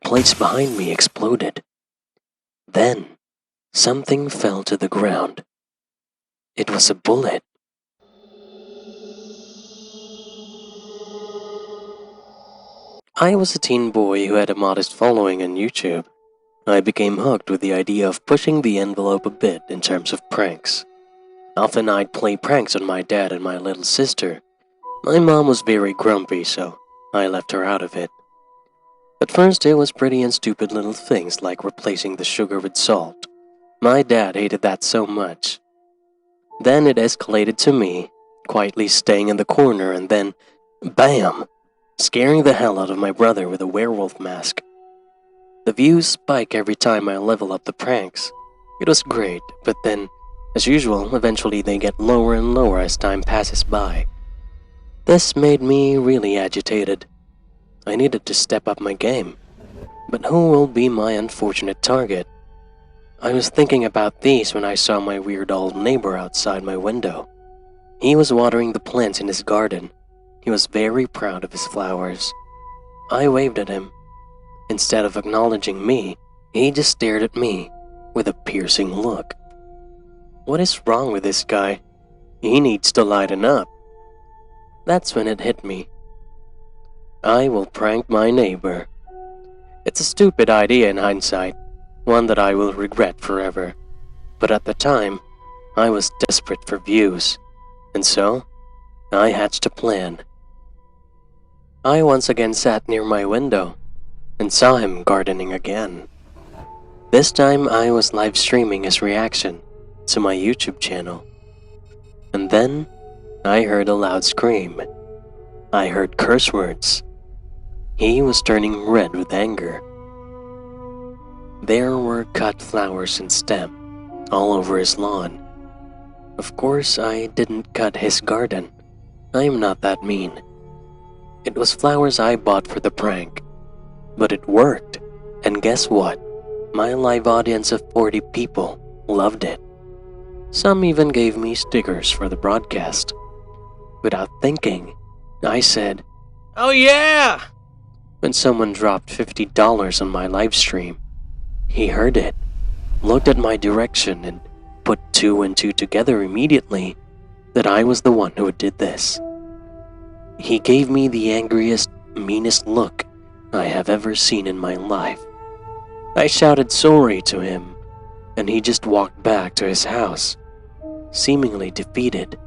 plates behind me exploded. Then, something fell to the ground. It was a bullet. I was a teen boy who had a modest following on YouTube. I became hooked with the idea of pushing the envelope a bit in terms of pranks. Often I'd play pranks on my dad and my little sister. My mom was very grumpy, so I left her out of it. At first, it was pretty and stupid little things like replacing the sugar with salt. My dad hated that so much. Then it escalated to me, quietly staying in the corner and then, bam, scaring the hell out of my brother with a werewolf mask. The views spike every time I level up the pranks. It was great, but then, as usual, eventually they get lower and lower as time passes by. This made me really agitated. I needed to step up my game. But who will be my unfortunate target? I was thinking about these when I saw my weird old neighbor outside my window. He was watering the plants in his garden. He was very proud of his flowers. I waved at him. Instead of acknowledging me, he just stared at me with a piercing look. What is wrong with this guy? He needs to lighten up. That's when it hit me. I will prank my neighbor. It's a stupid idea in hindsight, one that I will regret forever. But at the time, I was desperate for views, and so I hatched a plan. I once again sat near my window and saw him gardening again. This time I was live streaming his reaction to my YouTube channel. And then I heard a loud scream. I heard curse words. He was turning red with anger. There were cut flowers and stem all over his lawn. Of course, I didn't cut his garden. I am not that mean. It was flowers I bought for the prank. But it worked, and guess what? My live audience of 40 people loved it. Some even gave me stickers for the broadcast. Without thinking, I said, "Oh yeah!" When someone dropped $50 on my live stream. He heard it, looked at my direction, and put two and two together immediately that I was the one who did this. He gave me the angriest, meanest look I have ever seen in my life. I shouted sorry to him, and he just walked back to his house, seemingly defeated.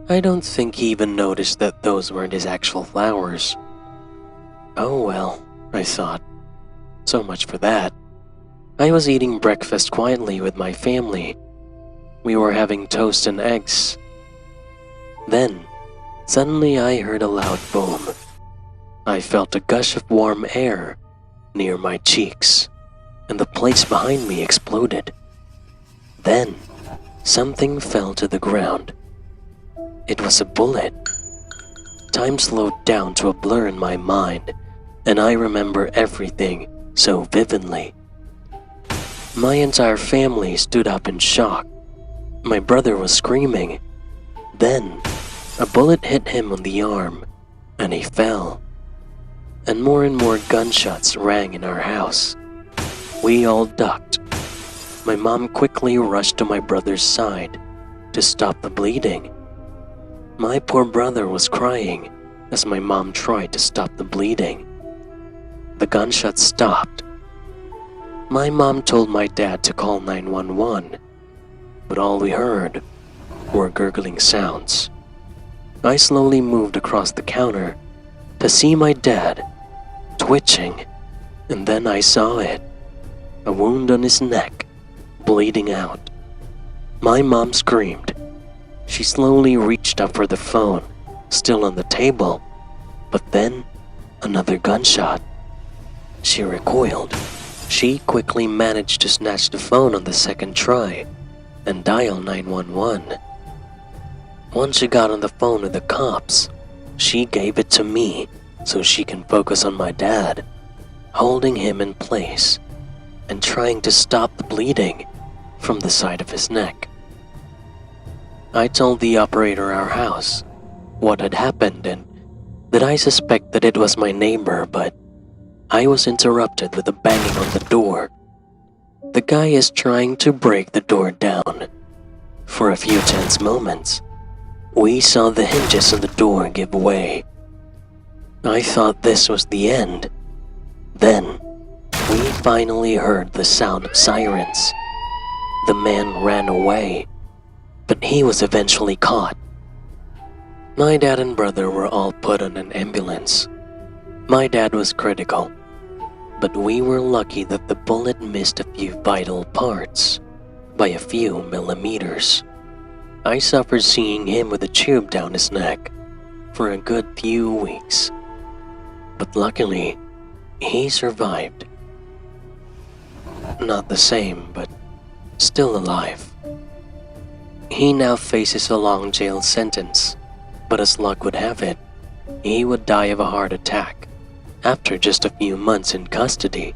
I don't think he even noticed that those weren't his actual flowers. Oh well, I thought. So much for that. I was eating breakfast quietly with my family. We were having toast and eggs. Then, suddenly I heard a loud boom. I felt a gush of warm air near my cheeks, and the plates behind me exploded. Then, something fell to the ground. It was a bullet. Time slowed down to a blur in my mind, and I remember everything so vividly. My entire family stood up in shock. My brother was screaming. Then, a bullet hit him on the arm, and he fell. And more gunshots rang in our house. We all ducked. My mom quickly rushed to my brother's side to stop the bleeding. My poor brother was crying as my mom tried to stop the bleeding. The gunshots stopped. My mom told my dad to call 911, but all we heard were gurgling sounds. I slowly moved across the counter to see my dad twitching, and then I saw it. A wound on his neck, bleeding out. My mom screamed. She slowly reached up for the phone, still on the table, but then another gunshot. She recoiled. She quickly managed to snatch the phone on the second try and dial 911. Once she got on the phone with the cops, she gave it to me so she can focus on my dad, holding him in place and trying to stop the bleeding from the side of his neck. I told the operator our house what had happened and that I suspect that it was my neighbor, but I was interrupted with a banging on the door. The guy is trying to break the door down. For a few tense moments, we saw the hinges on the door give way. I thought this was the end. Then, we finally heard the sound of sirens. The man ran away, but he was eventually caught. My dad and brother were all put on an ambulance. My dad was critical, but we were lucky that the bullet missed a few vital parts by a few millimeters. I suffered seeing him with a tube down his neck for a good few weeks, but luckily, he survived. Not the same, but still alive. He now faces a long jail sentence, but as luck would have it, he would die of a heart attack after just a few months in custody.